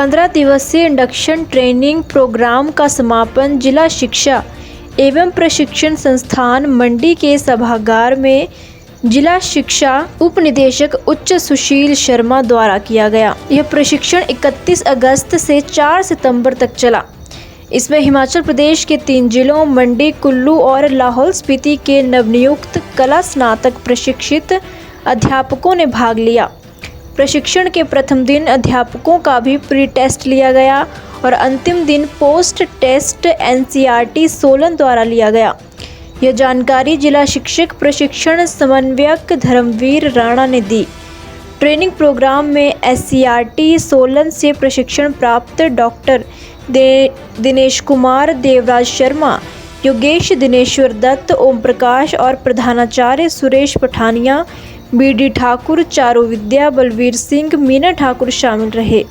15 दिवसीय induction training programme का समापन जिला शिक्षा एवं प्रशिक्षण संस्थान मंडी के सभागार में जिला शिक्षा उप निदेशक उच्च सुशील शर्मा द्वारा किया गया। यह प्रशिक्षण 31 अगस्त से 4 सितंबर तक चला। इसमें हिमाचल प्रदेश के 3 जिलों मंडी, कुल्लू और लाहौल स्पीति के नवनियुक्त कला स्नातक प्रशिक्षित अध्यापकों ने भाग लिया। प्रशिक्षण के प्रथम दिन अध्यापकों का भी प्री टेस्ट लिया गया और अंतिम दिन पोस्ट टेस्ट एनसीईआरटी सोलन द्वारा लिया गया। यह जानकारी जिला शिक्षक प्रशिक्षण समन्वयक धर्मवीर राणा ने दी। ट्रेनिंग प्रोग्राम में एससीईआरटी सोलन से प्रशिक्षण प्राप्त डॉक्टर दिनेश कुमार, देवराज शर्मा, योगेश दिनेश्वर दत्त, ओम प्रकाश और प्रधानाचार्य सुरेश पठानिया, बीडी ठाकुर, चारू विद्या, बलवीर सिंह, मीना ठाकुर शामिल रहे।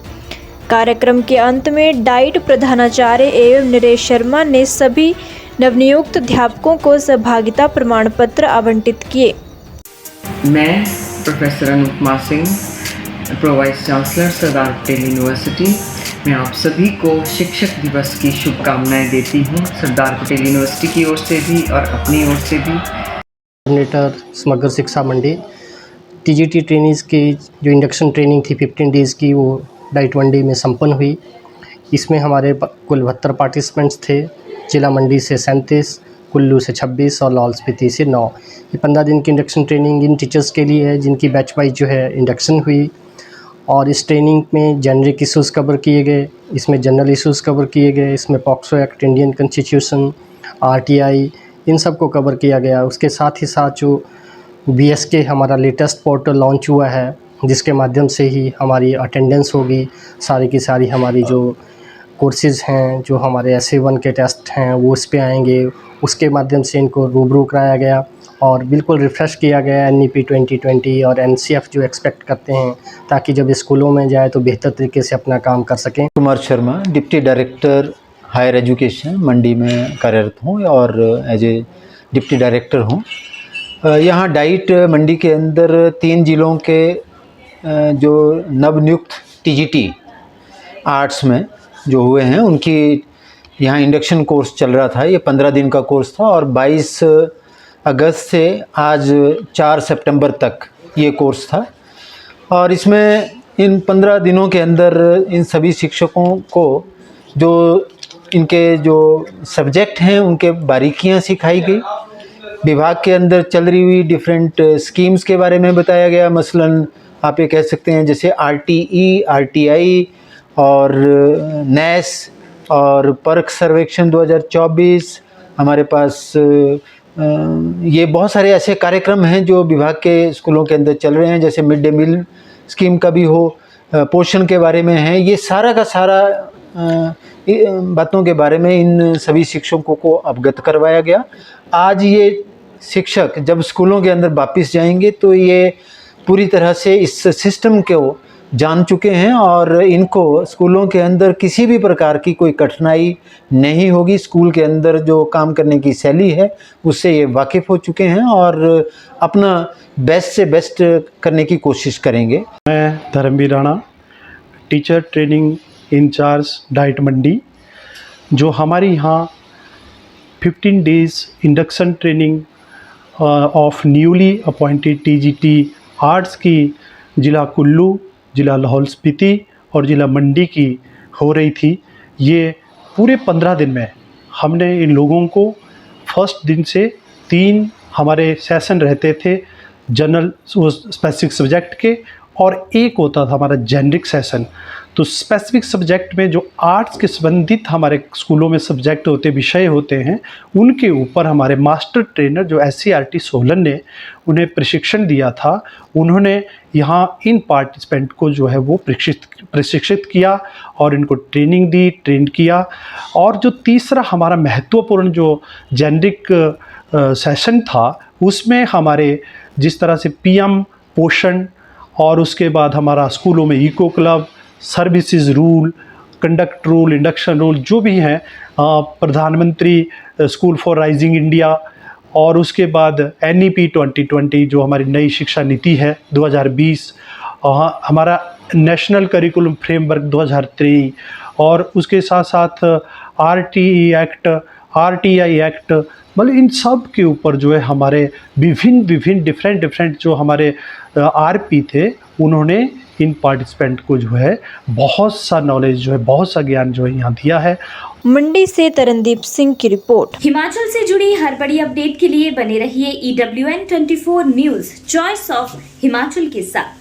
कार्यक्रम के अंत में डाइट प्रधानाचार्य एवं नरेश शर्मा ने सभी नवनियुक्त अध्यापकों को सहभागिता प्रमाण पत्र आवंटित किए। मैं professor Anupama Singh, pro vice chancellor Sardar Patel university, मैं आप सभी को शिक्षक दिवस की शुभकामनाएं देती हूं, सरदार पटेल यूनिवर्सिटी की ओर से भी और अपनी ओर से भी। कोऑर्डिनेटर समग्र शिक्षा मंडी, टीजीटी ट्रेनिंग्स की जो इंडक्शन ट्रेनिंग थी 15 डेज़ की, वो डाइट मंडी में संपन्न हुई। इसमें हमारे कुल 72 पार्टिसिपेंट्स थे। जिला मंडी से 37, कुल्लू से 26 और लाहौल स्पीति से 9। ये 15 दिन की इंडक्शन ट्रेनिंग इन टीचर्स के लिए है जिनकी बैच वाइज जो है इंडक्शन हुई। और इस ट्रेनिंग में जेनरिक इशूज़ कवर किए गए, इसमें जनरल इशूज़ कवर किए गए, इसमें POCSO act, Indian constitution, RTI, इन सब को कवर किया गया। उसके साथ ही साथ जो बीएसके हमारा लेटेस्ट पोर्टल लॉन्च हुआ है, जिसके माध्यम से ही हमारी अटेंडेंस होगी, सारी की सारी हमारी जो कोर्सेज़ हैं, जो हमारे SA1 के टेस्ट हैं वो उस पे आएंगे। उसके माध्यम से इनको रूबरू कराया गया और बिल्कुल रिफ़्रेश किया गया NEP 2020 और NCF जो एक्सपेक्ट करते हैं, ताकि जब स्कूलों में जाए तो बेहतर तरीके से अपना काम कर सकें। Kumar Sharma, deputy director higher education Mandi में कार्यरत हूँ और एज ए डिप्टी डायरेक्टर हूँ। यहाँ डाइट मंडी के अंदर 3 जिलों के जो नवनियुक्त टीजीटी आर्ट्स में जो हुए हैं, उनकी यहाँ इंडक्शन कोर्स चल रहा था। ये 15 दिन का कोर्स था और 22 अगस्त से आज 4 सितंबर तक ये कोर्स था। और इसमें इन 15 दिनों के अंदर इन सभी शिक्षकों को जो इनके जो सब्जेक्ट हैं उनके बारीकियां सिखाई गई। विभाग के अंदर चल रही हुई डिफरेंट स्कीम्स के बारे में बताया गया। मसलन आप ये कह सकते हैं जैसे RTE, RTI और NES और परख सर्वेक्षण 2024। हमारे पास ये बहुत सारे ऐसे कार्यक्रम हैं जो विभाग के स्कूलों के अंदर चल रहे हैं, जैसे मिड डे मील स्कीम का भी हो, पोषण के बारे में है। ये सारा का सारा बातों के बारे में इन सभी शिक्षकों को अवगत करवाया गया। आज ये शिक्षक जब स्कूलों के अंदर वापस जाएंगे तो ये पूरी तरह से इस सिस्टम को जान चुके हैं और इनको स्कूलों के अंदर किसी भी प्रकार की कोई कठिनाई नहीं होगी। स्कूल के अंदर जो काम करने की शैली है उससे ये वाकिफ़ हो चुके हैं और अपना बेस्ट से बेस्ट करने की कोशिश करेंगे। मैं Dharamvir Rana, teacher training in charge DIET Mandi. जो हमारी यहाँ 15 days induction training of newly appointed TGT arts की ज़िला कुल्लू, ज़िला लाहौल स्पीति और ज़िला मंडी की हो रही थी। ये पूरे 15 दिन में हमने इन लोगों को फर्स्ट दिन से 3 हमारे सेशन रहते थे जनरल स्पेसिफिक सब्जेक्ट के, और एक होता था हमारा जेनरिक सेशन। तो स्पेसिफिक सब्जेक्ट में जो आर्ट्स के संबंधित हमारे स्कूलों में सब्जेक्ट होते, विषय होते हैं, उनके ऊपर हमारे मास्टर ट्रेनर जो SCRT सोलन ने उन्हें प्रशिक्षण दिया था, उन्होंने यहाँ इन पार्टिसिपेंट को जो है वो प्रशिक्षित किया और इनको ट्रेनिंग दी, ट्रेन किया। और जो तीसरा हमारा महत्वपूर्ण जो जेनरिक सेशन था, उसमें हमारे जिस तरह से PM पोषण और उसके बाद हमारा स्कूलों में eco club, services rule, conduct rule, induction rule जो भी हैं, प्रधानमंत्री स्कूल फॉर राइजिंग इंडिया, और उसके बाद NEP 2020 जो हमारी नई शिक्षा नीति है 2020, हमारा नेशनल करिकुलम फ्रेमवर्क 2003 और उसके साथ साथ आरटीआई एक्ट, मतलब इन सब के ऊपर जो है हमारे विभिन्न डिफरेंट जो हमारे आरपी थे, उन्होंने इन पार्टिसिपेंट को जो है बहुत सा नॉलेज जो है, बहुत सा ज्ञान जो है यहाँ दिया है। मंडी से तरनदीप सिंह की रिपोर्ट। हिमाचल से जुड़ी हर बड़ी अपडेट के लिए बने रहिए EWN 24 news, choice of Himachal के साथ।